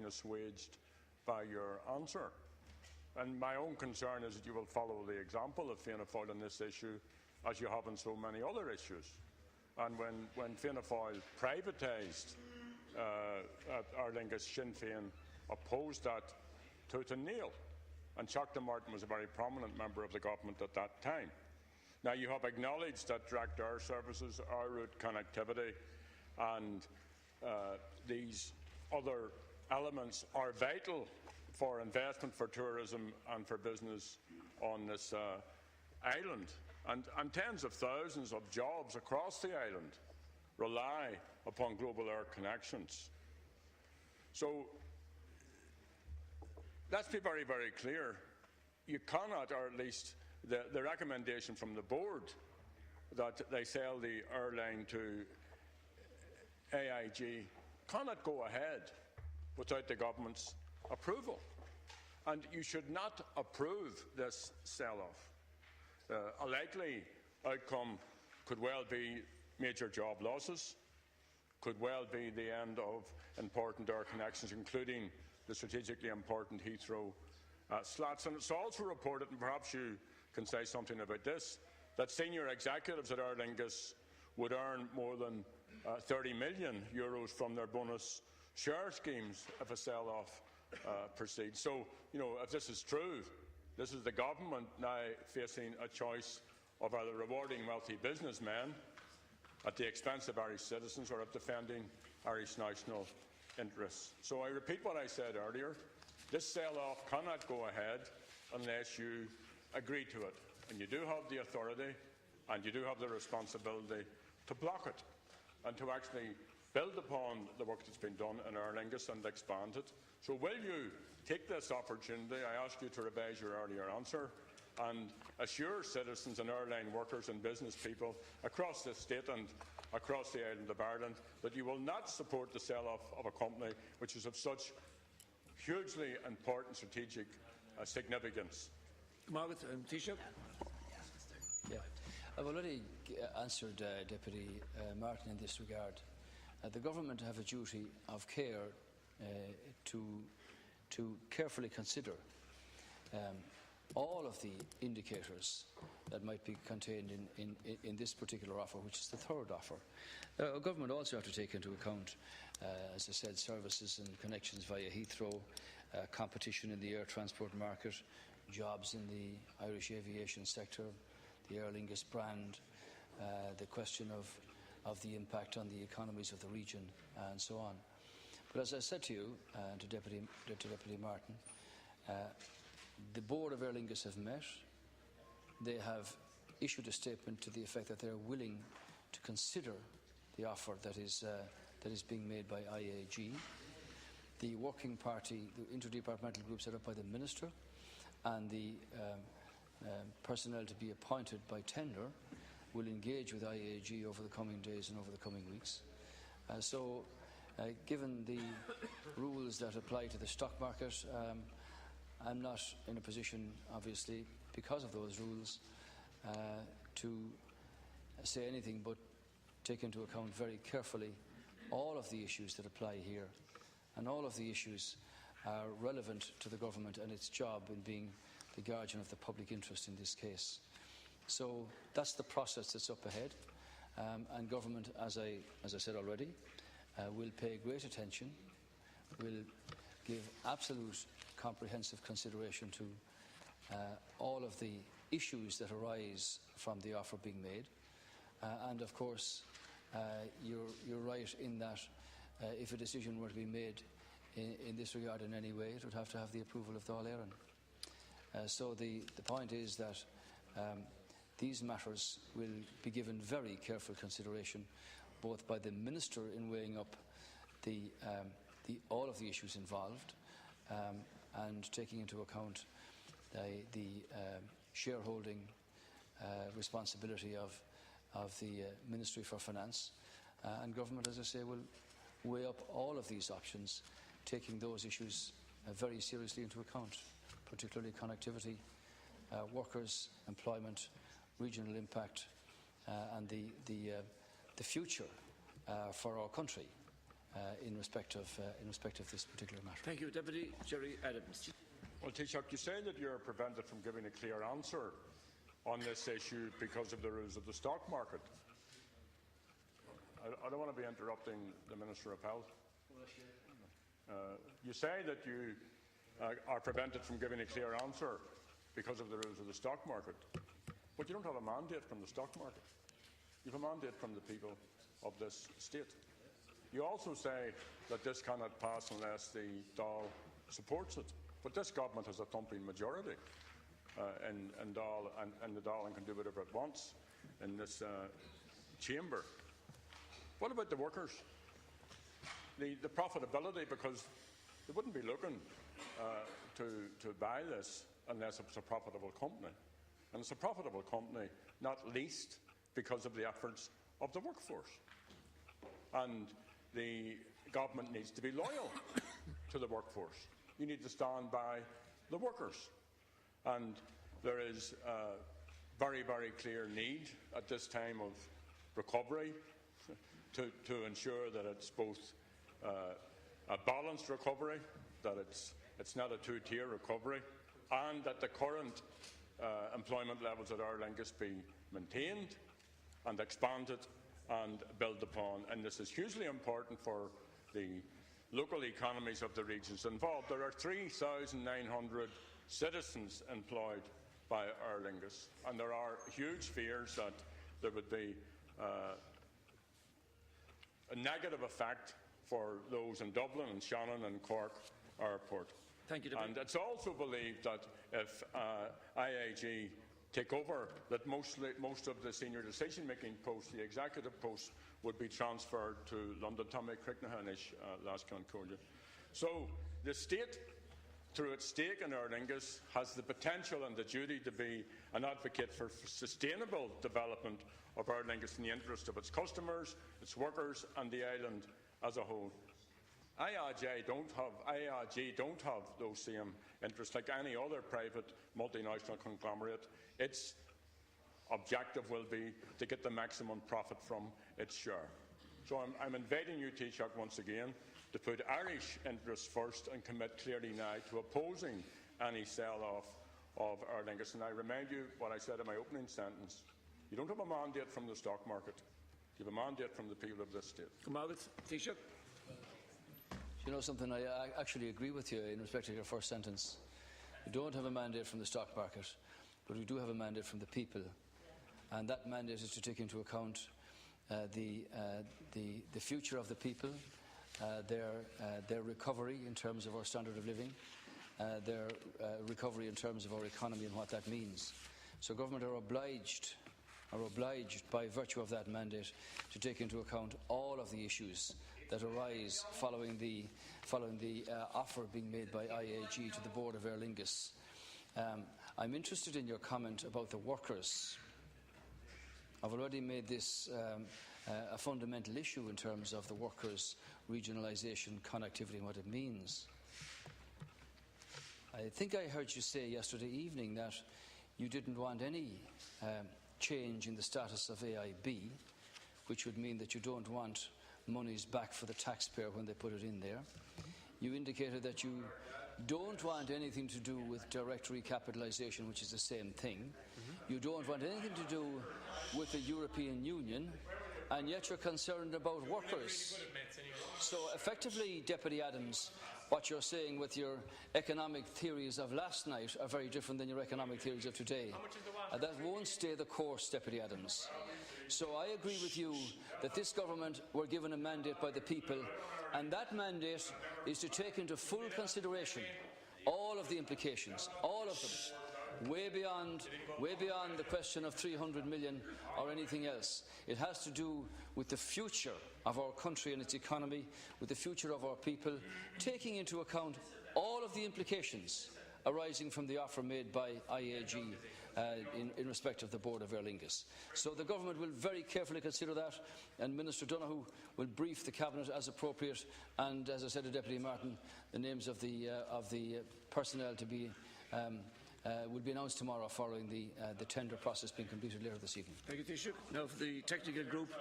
been assuaged by your answer. And my own concern is that you will follow the example of Fianna Fáil on this issue, as you have on so many other issues. And when Fianna Fáil privatised Aer Lingus, Sinn Féin opposed that tooth and nail. And Seachtain Martin was a very prominent member of the government at that time. Now, you have acknowledged that direct air services, air route connectivity and these other elements are vital for investment, for tourism and for business on this island. And tens of thousands of jobs across the island rely upon global air connections. So let's be very, very clear. You cannot, or at least the recommendation from the board that they sell the airline to AIG cannot go ahead without the government's approval. And you should not approve this sell-off. A likely outcome could well be major job losses, could well be the end of important air connections, including the strategically important Heathrow slats. And it's also reported, and perhaps you can say something about this, that senior executives at Aer Lingus would earn more than €30 million from their bonus share schemes if a sell-off proceeds. So, if this is true, this is the government now facing a choice of either rewarding wealthy businessmen at the expense of Irish citizens or of defending Irish national interests. So I repeat what I said earlier. This sell-off cannot go ahead unless you agree to it. And you do have the authority and you do have the responsibility to block it and to actually build upon the work that's been done in Aer Lingus and expand it. So will you take this opportunity? I ask you to revise your earlier answer and assure citizens and airline workers and business people across this state and across the island of Ireland that you will not support the sell-off of a company which is of such hugely important strategic significance. Margaret Taoiseach. Yeah. I've already answered Deputy Martin in this regard. The government have a duty of care to carefully consider all of the indicators that might be contained in this particular offer, which is the third offer. Government also have to take into account, as I said, services and connections via Heathrow, competition in the air transport market, jobs in the Irish aviation sector, the Aer Lingus brand, the question of the impact on the economies of the region, and so on. But as I said to you, to Deputy Martin, the board of Aer Lingus have met. They have issued a statement to the effect that they are willing to consider the offer that is being made by IAG. The working party, the interdepartmental group set up by the Minister, and the personnel to be appointed by tender will engage with IAG over the coming days and over the coming weeks. Given the rules that apply to the stock market, I'm not in a position, obviously, because of those rules, to say anything but take into account very carefully all of the issues that apply here. And all of the issues are relevant to the government and its job in being the guardian of the public interest in this case. So that's the process that's up ahead. And government, as I said already, will pay great attention, will give absolute comprehensive consideration to all of the issues that arise from the offer being made. And of course, you're right in that if a decision were to be made in this regard in any way, it would have to have the approval of Dáil Éireann. So the point is that these matters will be given very careful consideration, both by the Minister in weighing up all of the issues involved and taking into account the shareholding responsibility of the Ministry for Finance. And government, as I say, will weigh up all of these options, taking those issues very seriously into account, particularly connectivity, workers, employment, regional impact, and the future for our country in respect of this particular matter. Thank you, Deputy Jerry Adams. Well, Taoiseach, you say that you're prevented from giving a clear answer on this issue because of the rules of the stock market. I don't want to be interrupting the Minister of Health. You say that you are prevented from giving a clear answer because of the rules of the stock market, but you don't have a mandate from the stock market. You have a mandate from the people of this state. You also say that this cannot pass unless the Dáil supports it, but this government has a thumping majority in Dáil, and the Dáil can do whatever it wants in this chamber. What about the workers? The profitability, because they wouldn't be looking to buy this unless it was a profitable company. And it's a profitable company, not least because of the efforts of the workforce. And the government needs to be loyal to the workforce. You need to stand by the workers. And there is a very, very clear need at this time of recovery to ensure that it's both a balanced recovery, that it's not a two-tier recovery, and that the current employment levels at Aer Lingus be maintained and expanded and built upon. And this is hugely important for the local economies of the regions involved. There are 3,900 citizens employed by Aer Lingus, and there are huge fears that there would be a negative effect for those in Dublin and Shannon and Cork Airport. Thank you, and it's also believed that if IAG take over, that most of the senior decision-making posts, the executive posts, would be transferred to London. Tommy Cricknahanish, Lascon Cordia. So the state, through its stake in Aer Lingus, has the potential and the duty to be an advocate for sustainable development of Aer Lingus in the interest of its customers, its workers, and the island as a whole. IAG don't have those same interests like any other private multinational conglomerate. Its objective will be to get the maximum profit from its share. So I'm inviting you, Taoiseach, once again, to put Irish interests first and commit clearly now to opposing any sell-off of Aer Lingus. And I remind you what I said in my opening sentence. You don't have a mandate from the stock market. You have a mandate from the people of this state. Taoiseach. You know something, I actually agree with you in respect to your first sentence. We don't have a mandate from the stock market, but we do have a mandate from the people. And that mandate is to take into account the future of the people, their recovery in terms of our standard of living, their recovery in terms of our economy and what that means. So government are obliged by virtue of that mandate to take into account all of the issues that arise following the offer being made by IAG to the board of Aer Lingus. I'm interested in your comment about the workers. I've already made this a fundamental issue in terms of the workers' regionalisation, connectivity and what it means. I think I heard you say yesterday evening that you didn't want any change in the status of AIB, which would mean that you don't want monies back for the taxpayer when they put it in there. You indicated that you don't want anything to do with direct recapitalisation, which is the same thing. You don't want anything to do with the European Union, and yet you're concerned about workers. So effectively, Deputy Adams, what you're saying with your economic theories of last night are very different than your economic theories of today. That won't stay the course, Deputy Adams. So I agree with you that this government were given a mandate by the people, and that mandate is to take into full consideration all of the implications, all of them, way beyond the question of 300 million or anything else. It has to do with the future of our country and its economy, with the future of our people, taking into account all of the implications arising from the offer made by IAG in respect of the board of Aer Lingus. So the government will very carefully consider that, and Minister Donoghue will brief the cabinet as appropriate. And as I said to Deputy Martin, the names of the personnel to be will be announced tomorrow following the tender process being completed later this evening. Thank you, Taoiseach. Now for the technical group.